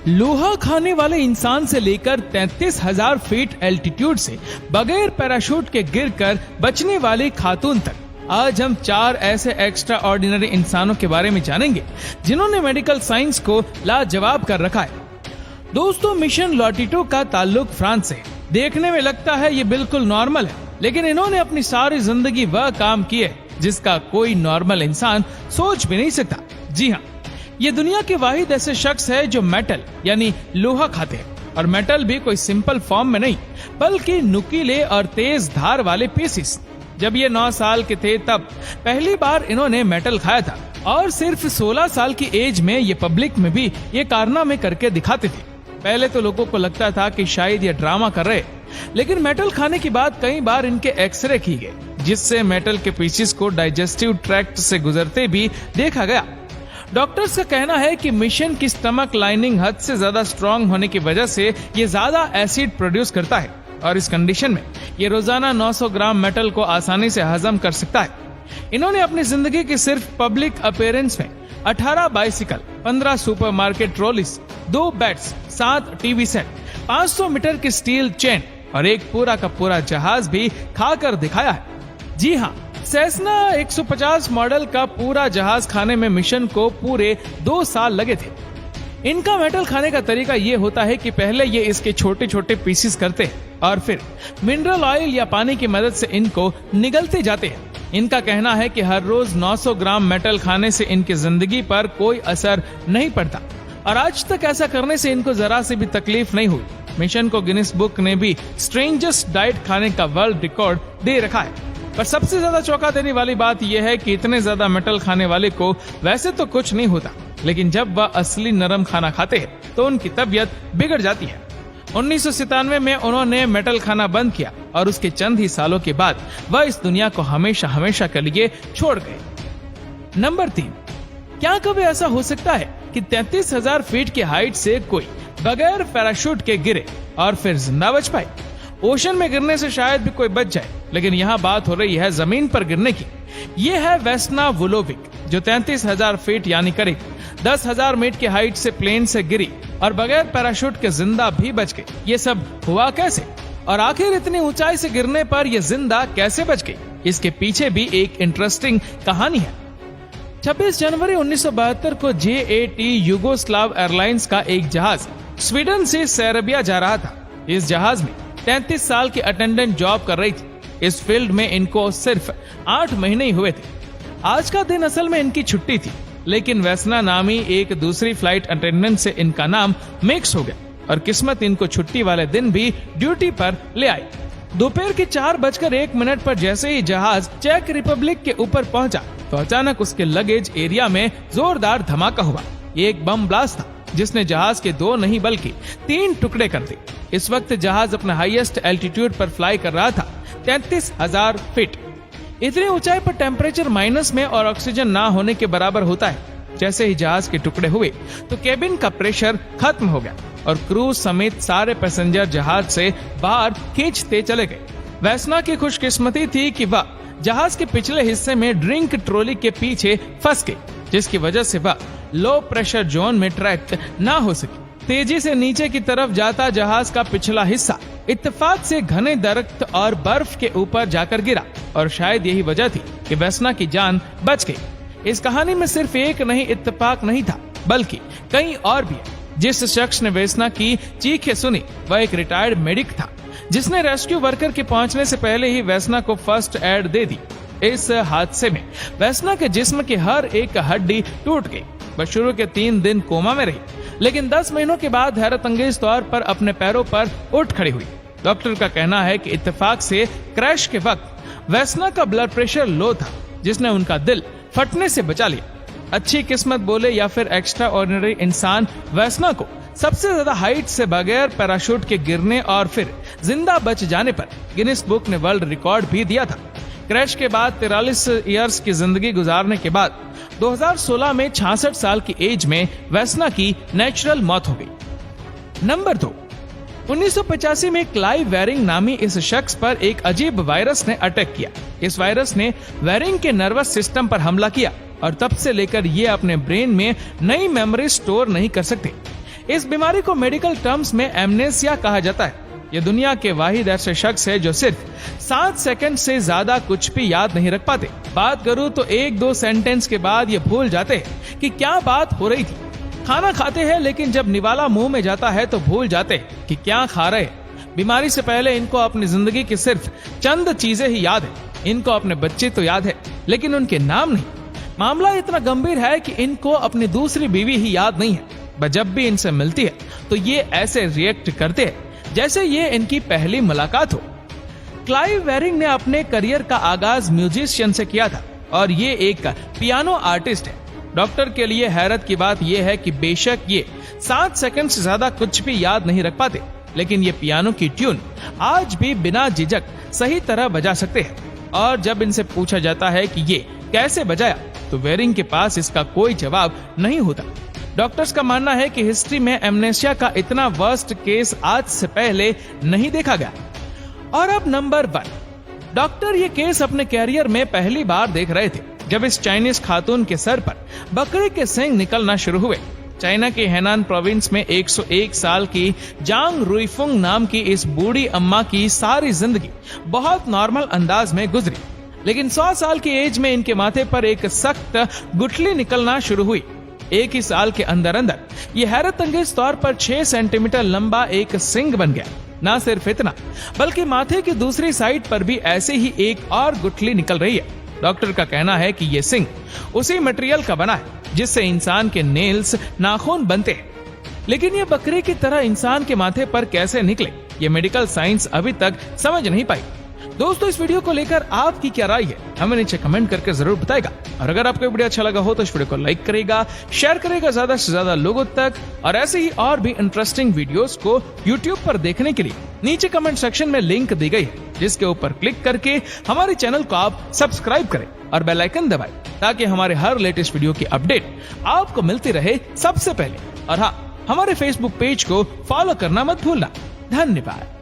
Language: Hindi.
लोहा खाने वाले इंसान से लेकर 33,000 फीट एल्टीट्यूड से बगैर पैराशूट के गिरकर बचने वाली खातून तक, आज हम 4 ऐसे एक्स्ट्रा ऑर्डिनरी इंसानों के बारे में जानेंगे जिन्होंने मेडिकल साइंस को लाजवाब कर रखा है। दोस्तों, मिशन लॉटिटो का ताल्लुक फ्रांस से है। देखने में लगता है ये बिल्कुल नॉर्मल है, लेकिन इन्होंने अपनी सारी जिंदगी वह काम किए जिसका कोई नॉर्मल इंसान सोच भी नहीं सकता। जी हाँ, ये दुनिया के वाहिद ऐसे शख्स है जो मेटल यानी लोहा खाते हैं, और मेटल भी कोई सिंपल फॉर्म में नहीं, बल्कि नुकीले और तेज धार वाले पीसेस। जब ये 9 साल के थे तब पहली बार इन्होंने मेटल खाया था, और सिर्फ 16 साल की एज में ये पब्लिक में भी ये कारनामे करके दिखाते थे। पहले तो लोगों को लगता था कि शायद ये ड्रामा कर रहे, लेकिन मेटल खाने के बाद कई बार इनके एक्सरे किए गए, जिससे मेटल के पीसेस को डाइजेस्टिव ट्रैक्ट से गुजरते भी देखा गया। डॉक्टर्स का कहना है कि मिशन की स्टमक लाइनिंग हद से ज्यादा स्ट्रॉन्ग होने की वजह से ये ज्यादा एसिड प्रोड्यूस करता है, और इस कंडीशन में ये रोजाना 900 ग्राम मेटल को आसानी से हजम कर सकता है। इन्होंने अपनी जिंदगी की सिर्फ पब्लिक अपीयरेंस में 18 bicycle, 15 supermarket trolleys, 2 beds, 7 TV set, 500 metre की स्टील चेन और एक पूरा का पूरा जहाज भी खाकर दिखाया है। जी हाँ, सेस्ना 150 मॉडल का पूरा जहाज खाने में मिशन को पूरे 2 साल लगे थे। इनका मेटल खाने का तरीका ये होता है कि पहले ये इसके छोटे छोटे पीसेस करते हैं और फिर मिनरल ऑयल या पानी की मदद से इनको निगलते जाते हैं। इनका कहना है कि हर रोज 900 ग्राम मेटल खाने से इनकी जिंदगी पर कोई असर नहीं पड़ता, और आज तक ऐसा करने से इनको जरा से भी तकलीफ नहीं हुई। मिशन को गिनीज बुक ने भी स्ट्रेंजेस्ट डाइट खाने का वर्ल्ड रिकॉर्ड दे रखा है। पर सबसे ज्यादा चौंका देने वाली बात यह है कि इतने ज्यादा मेटल खाने वाले को वैसे तो कुछ नहीं होता, लेकिन जब वह असली नरम खाना खाते हैं तो उनकी तबीयत बिगड़ जाती है। 1997 में उन्होंने मेटल खाना बंद किया, और उसके चंद ही सालों के बाद वह इस दुनिया को हमेशा हमेशा के लिए छोड़ गए। नंबर 3, क्या कभी ऐसा हो सकता है कि 33,000 फीट की हाइट से कोई बगैर पैराशूट के गिरे और फिर जिंदा बच पाए? ओशन में गिरने से शायद भी कोई बच जाए, लेकिन यहाँ बात हो रही है जमीन पर गिरने की। ये है वेस्ना वुलोविक, जो 33,000 फीट यानी करीब 10,000 मीटर की हाइट से प्लेन से गिरी और बगैर पैराशूट के जिंदा भी बच गई। ये सब हुआ कैसे, और आखिर इतनी ऊंचाई से गिरने पर यह जिंदा कैसे बच गई? इसके पीछे भी एक इंटरेस्टिंग कहानी है। 26 जनवरी 1972 को JAT यूगोस्लाव एयरलाइंस का एक जहाज स्वीडन से सेर्बिया जा रहा था। इस जहाज में 33 साल की अटेंडेंट जॉब कर रही थी। इस फील्ड में इनको सिर्फ 8 महीने ही हुए थे। आज का दिन असल में इनकी छुट्टी थी, लेकिन वेस्ना नामी एक दूसरी फ्लाइट अटेंडेंट से इनका नाम मिक्स हो गया, और किस्मत इनको छुट्टी वाले दिन भी ड्यूटी पर ले आई। दोपहर के 4:01 पर जैसे ही जहाज चेक रिपब्लिक के ऊपर पहुंचा तो अचानक उसके लगेज एरिया में जोरदार धमाका हुआ। ये एक बम ब्लास्ट था जिसने जहाज के 2 नहीं बल्कि 3 टुकड़े कर दिए। इस वक्त जहाज अपने हाईएस्ट एल्टीट्यूड पर फ्लाई कर रहा था, 33,000 फीट। इतनी ऊंचाई पर टेम्परेचर माइनस में और ऑक्सीजन ना होने के बराबर होता है। जैसे ही जहाज के टुकड़े हुए तो केबिन का प्रेशर खत्म हो गया, और क्रू समेत सारे पैसेंजर जहाज से बाहर खींचते चले गए। वेस्ना की खुशकिस्मती थी कि वह जहाज के पिछले हिस्से में ड्रिंक ट्रॉली के पीछे फंस गई, जिसकी वजह से वह लो प्रेशर जोन में ट्रैक ना हो सकी। तेजी से नीचे की तरफ जाता जहाज का पिछला हिस्सा इत्तेफाक से घने दरख्त और बर्फ के ऊपर जाकर गिरा, और शायद यही वजह थी कि वेस्ना की जान बच गई। इस कहानी में सिर्फ एक नहीं इत्तेफाक नहीं था, बल्कि कई और भी है। जिस शख्स ने वेस्ना की चीखें सुनी वह एक रिटायर्ड मेडिक था, जिसने रेस्क्यू वर्कर के पहुंचने से पहले ही वेस्ना को फर्स्ट एड दे दी। इस हादसे में वेस्ना के जिस्म की हर एक हड्डी टूट गई। वह शुरू के 3 दिन कोमा में रही, लेकिन 10 महीनों के बाद हैरत अंगेज तौर पर अपने पैरों पर उठ खड़ी हुई। डॉक्टर का कहना है कि इत्तेफाक से क्रैश के वक्त वेस्ना का ब्लड प्रेशर लो था, जिसने उनका दिल फटने से बचा लिया। अच्छी किस्मत बोले या फिर एक्स्ट्रा ऑर्डिनरी इंसान, वेस्ना को सबसे ज्यादा हाइट से बगैर पैराशूट के गिरने और फिर जिंदा बच जाने पर गिनीज बुक ने वर्ल्ड रिकॉर्ड भी दिया था। क्रैश के बाद 43 ईयर्स की जिंदगी गुजारने के बाद 2016 में 66 साल की एज में वेस्ना की नेचुरल मौत हो गई। नंबर 2, 1985 में क्लाइव वेरिंग नामी इस शख्स पर एक अजीब वायरस ने अटैक किया। इस वायरस ने वेरिंग के नर्वस सिस्टम पर हमला किया, और तब से लेकर ये अपने ब्रेन में नई मेमोरी स्टोर नहीं कर सकते। इस बीमारी को मेडिकल टर्म्स में एमनेसिया कहा जाता है। ये दुनिया के वाहिद ऐसे शख्स है जो सिर्फ 7 सेकंड से ज्यादा कुछ भी याद नहीं रख पाते। बात करूं तो 1-2 सेंटेंस के बाद ये भूल जाते हैं कि क्या बात हो रही थी। खाना खाते हैं लेकिन जब निवाला मुंह में जाता है तो भूल जाते हैं कि क्या खा रहे हैं। बीमारी से पहले इनको अपनी जिंदगी की सिर्फ चंद चीजें ही याद है। इनको अपने बच्चे तो याद है लेकिन उनके नाम नहीं। मामला इतना गंभीर है कि इनको अपनी दूसरी बीवी ही याद नहीं है। जब भी इनसे मिलती है तो ये ऐसे रिएक्ट करते हैं जैसे ये इनकी पहली मुलाकात हो। क्लाइव वेरिंग ने अपने करियर का आगाज म्यूजिशियन से किया था और ये एक पियानो आर्टिस्ट है। डॉक्टर के लिए हैरत की बात यह है कि बेशक ये 7 सेकंड से ज्यादा कुछ भी याद नहीं रख पाते, लेकिन ये पियानो की ट्यून आज भी बिना झिझक सही तरह बजा सकते हैं। और जब इनसे पूछा जाता है कि ये कैसे बजाया तो वेरिंग के पास इसका कोई जवाब नहीं होता। डॉक्टर्स का मानना है कि हिस्ट्री में एमनेसिया का इतना वर्स्ट केस आज से पहले नहीं देखा गया। और अब नंबर 1, डॉक्टर ये केस अपने कैरियर में पहली बार देख रहे थे जब इस चाइनीज खातून के सर पर बकरे के सींग निकलना शुरू हुए। चाइना के हेनान प्रोविंस में 101 साल की जांग रुईफुंग नाम की इस बूढ़ी अम्मा की सारी जिंदगी बहुत नॉर्मल अंदाज में गुजरी, लेकिन 100 साल की एज में इनके माथे पर एक सख्त गुठली निकलना शुरू हुई। एक ही साल के अंदर अंदर ये हैरत अंगेज तौर पर 6 सेंटीमीटर लंबा एक सिंग बन गया। ना सिर्फ इतना बल्कि माथे की दूसरी साइड पर भी ऐसे ही एक और गुठली निकल रही है। डॉक्टर का कहना है कि ये सिंग उसी मटेरियल का बना है जिससे इंसान के नेल्स नाखून बनते हैं, लेकिन ये बकरे की तरह इंसान के माथे पर कैसे निकले ये मेडिकल साइंस अभी तक समझ नहीं पाई। दोस्तों, इस वीडियो को लेकर आपकी क्या राय है हमें नीचे कमेंट करके जरूर बताएगा। और अगर आपको वीडियो अच्छा लगा हो तो इस वीडियो को लाइक करेगा, शेयर करेगा ज्यादा से ज्यादा लोगों तक। और ऐसे ही और भी इंटरेस्टिंग वीडियोस को YouTube पर देखने के लिए नीचे कमेंट सेक्शन में लिंक दी गई है, जिसके ऊपर क्लिक करके हमारे चैनल को आप सब्सक्राइब करें और बेल आइकन दबाएं ताकि हमारे हर लेटेस्ट वीडियो की अपडेट आपको मिलती रहे सबसे पहले। और हाँ, हमारे फेसबुक पेज को फॉलो करना मत भूलना। धन्यवाद।